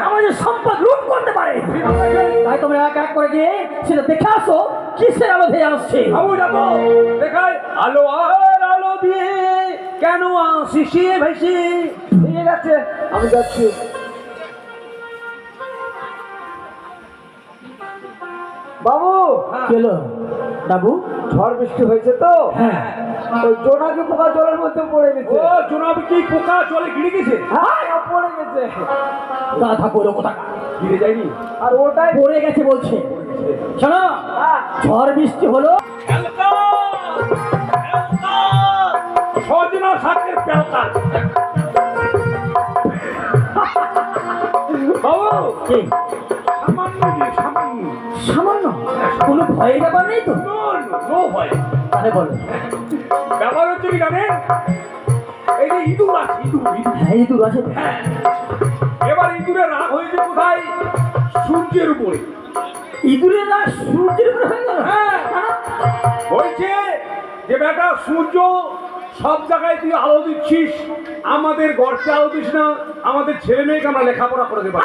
আমাদের সম্পদ লুট করতে পারে। তাই তোমরা এক এক করে গিয়ে সেটা দেখে আসো কিসের আলো ধেয়ে আসছে। বাবু যাবো দেখাই আলো আর আলো দিয়ে কেন শিশিয়ে ভেসে। ঠিক আছে আমি যাচ্ছি। বাবু কেলো বাবু, ঝড় বৃষ্টি হয়েছে তো, হ্যাঁ ওই জোনাকি পোকা জলের মধ্যে পড়ে গেছে। ও জোনাকি কি পোকা জলে গিরে গেছে? হ্যাঁ পড়ে গেছে। গাধা পড়ো কোথা গিরে যায়নি, আর ওটাই পড়ে গেছে বলছে। শোনো, ঝড় বৃষ্টি হলো সজনা শাকের পেলতা। বাবু কি সামান্য সামান্য সামান্য, কোনো ভয়ের ব্যাপার নেই তো? নো ভয়। তাহলে বলো। ব্যাপার হচ্ছে কি জানেন, এই যে ইঁদুর আছে, ইঁদুর ইঁদুর। হ্যাঁ ইঁদুর আছে তো। হ্যাঁ, এবার ইঁদুরের রাগ হয়েছে কোথায়? সূর্যের উপরে। ইঁদুরের রাগ সূর্যের উপরে হয়ে গেল? হ্যাঁ, বলছে যে বেটা সূর্য সব জায়গায় তুই আলো দিচ্ছিস, আমাদের গর্তে আলো দিস না, আমাদের ছেলে মেয়েকে আমরা লেখাপড়া করে দেবো।